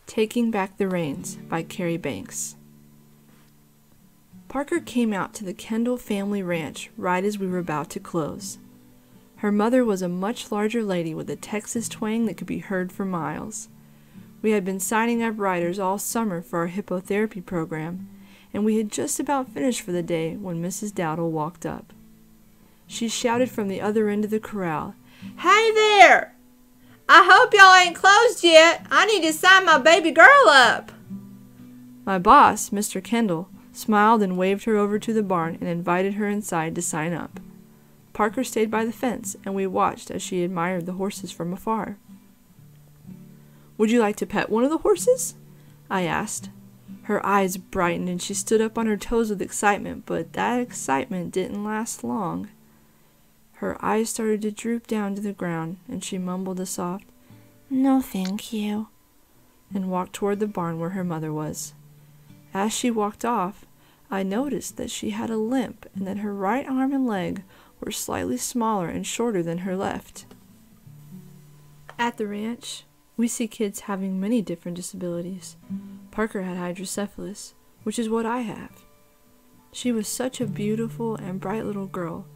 Taking Back the Reins by Kari. Parker came out to the Kendall family ranch right as we were about to close. Her mother was a much larger lady with a Texas twang that could be heard for miles. We had been signing up riders all summer for our hippotherapy program, and we had just about finished for the day when Mrs. Dowdle walked up. She shouted from the other end of the corral, "Hey there! I hope y'all ain't closed yet. I need to sign my baby girl up." My boss, Mr. Kendall, smiled and waved her over to the barn and invited her inside to sign up. Parker stayed by the fence, and we watched as she admired the horses from afar. "Would you like to pet one of the horses?" I asked. Her eyes brightened and she stood up on her toes with excitement, but that excitement didn't last long. Her eyes started to droop down to the ground, and she mumbled a soft, "No, thank you," and walked toward the barn where her mother was. As she walked off, I noticed that she had a limp and that her right arm and leg were slightly smaller and shorter than her left. At the ranch, we see kids having many different disabilities. Parker had hydrocephalus, which is what I have. She was such a beautiful and bright little girl,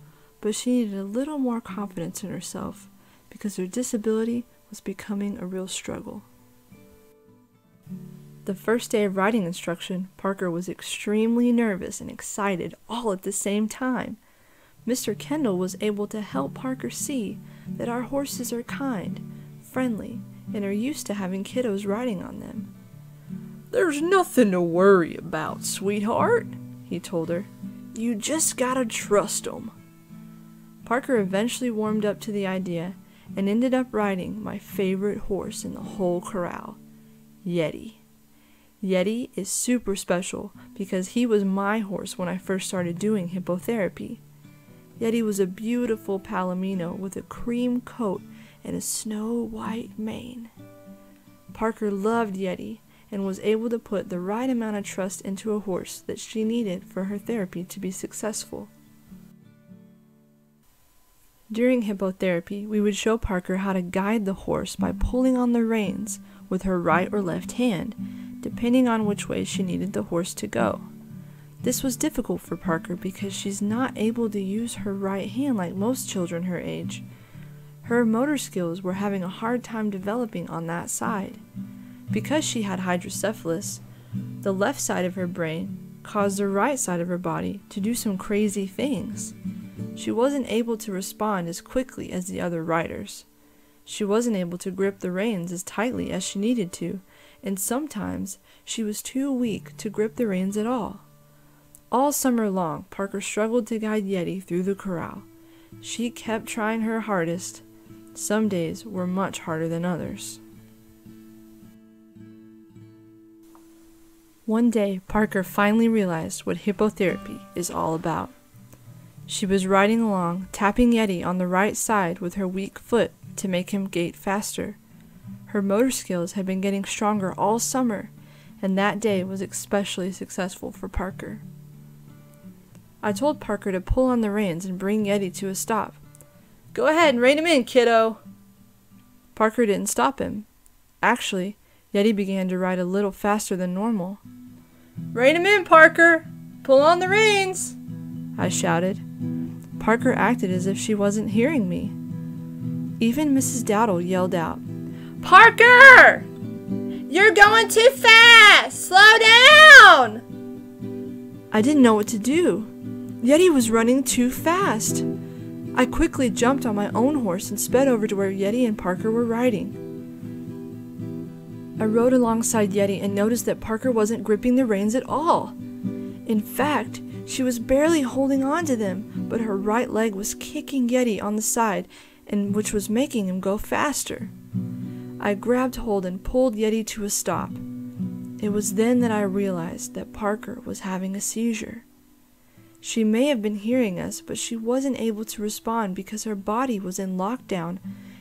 but she needed a little more confidence in herself because her disability was becoming a real struggle. The first day of riding instruction, Parker was extremely nervous and excited all at the same time. Mr. Kendall was able to help Parker see that our horses are kind, friendly, and are used to having kiddos riding on them. "There's nothing to worry about, sweetheart," he told her. "You just gotta trust 'em." Parker eventually warmed up to the idea and ended up riding my favorite horse in the whole corral, Yeti. Yeti is super special because he was my horse when I first started doing hippotherapy. Yeti was a beautiful palomino with a cream coat and a snow-white mane. Parker loved Yeti and was able to put the right amount of trust into a horse that she needed for her therapy to be successful. During hippotherapy, we would show Parker how to guide the horse by pulling on the reins with her right or left hand, depending on which way she needed the horse to go. This was difficult for Parker because she's not able to use her right hand like most children her age. Her motor skills were having a hard time developing on that side. Because she had hydrocephalus, the left side of her brain caused the right side of her body to do some crazy things. She wasn't able to respond as quickly as the other riders. She wasn't able to grip the reins as tightly as she needed to, and sometimes she was too weak to grip the reins at all. All summer long, Parker struggled to guide Yeti through the corral. She kept trying her hardest. Some days were much harder than others. One day, Parker finally realized what hippotherapy is all about. She was riding along, tapping Yeti on the right side with her weak foot to make him gait faster. Her motor skills had been getting stronger all summer, and that day was especially successful for Parker. I told Parker to pull on the reins and bring Yeti to a stop. "Go ahead and rein him in, kiddo." Parker didn't stop him. Actually, Yeti began to ride a little faster than normal. "Rein him in, Parker! Pull on the reins!" I shouted. Parker acted as if she wasn't hearing me. Even Mrs. Dowdle yelled out, "Parker! You're going too fast! Slow down!" I didn't know what to do. Yeti was running too fast. I quickly jumped on my own horse and sped over to where Yeti and Parker were riding. I rode alongside Yeti and noticed that Parker wasn't gripping the reins at all. In fact, she was barely holding on to them, but her right leg was kicking Yeti on the side, and which was making him go faster. I grabbed hold and pulled Yeti to a stop. It was then that I realized that Parker was having a seizure. She may have been hearing us, but she wasn't able to respond because her body was in lockdown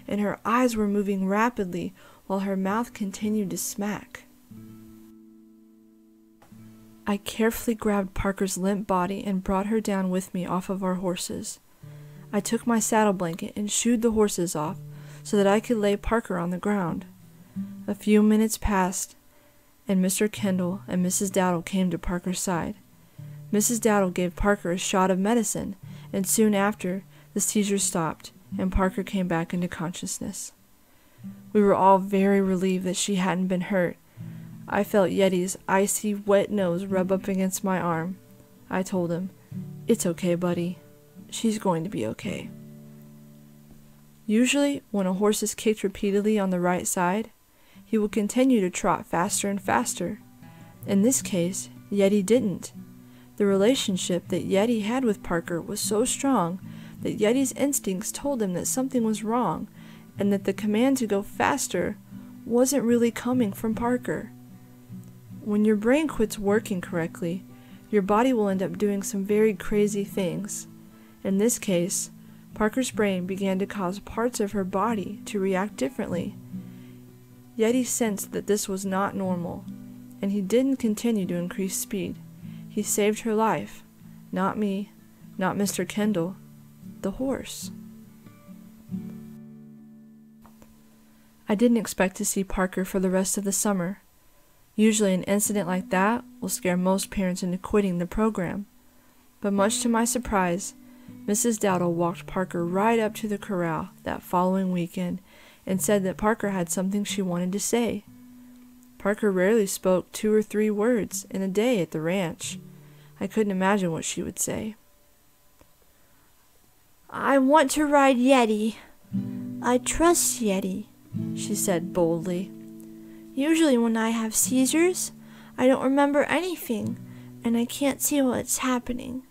and her eyes were moving rapidly while her mouth continued to smack. I carefully grabbed Parker's limp body and brought her down with me off of our horses. I took my saddle blanket and shooed the horses off so that I could lay Parker on the ground. A few minutes passed, and Mr. Kendall and Mrs. Dowdle came to Parker's side. Mrs. Dowdle gave Parker a shot of medicine, and soon after, the seizures stopped, and Parker came back into consciousness. We were all very relieved that she hadn't been hurt. I felt Yeti's icy, wet nose rub up against my arm. I told him, "It's okay, buddy. She's going to be okay." Usually, when a horse is kicked repeatedly on the right side, he will continue to trot faster and faster. In this case, Yeti didn't. The relationship that Yeti had with Parker was so strong that Yeti's instincts told him that something was wrong and that the command to go faster wasn't really coming from Parker. When your brain quits working correctly, your body will end up doing some very crazy things. In this case, Parker's brain began to cause parts of her body to react differently. Yeti sensed that this was not normal, and he didn't continue to increase speed. He saved her life. Not me, not Mr. Kendall, the horse. I didn't expect to see Parker for the rest of the summer. Usually an incident like that will scare most parents into quitting the program. But much to my surprise, Mrs. Dowdle walked Parker right up to the corral that following weekend and said that Parker had something she wanted to say. Parker rarely spoke 2 or 3 words in a day at the ranch. I couldn't imagine what she would say. "I want to ride Yeti. I trust Yeti," she said boldly. "Usually when I have seizures, I don't remember anything, and I can't see what's happening.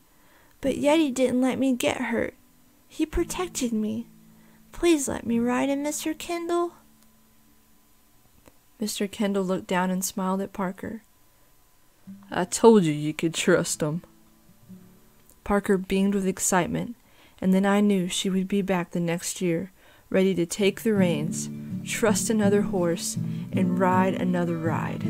But Yeti didn't let me get hurt. He protected me. Please let me ride him, Mr. Kendall." Mr. Kendall looked down and smiled at Parker. "I told you could trust him." Parker beamed with excitement, and then I knew she would be back the next year, ready to take the reins, trust another horse, and ride another ride.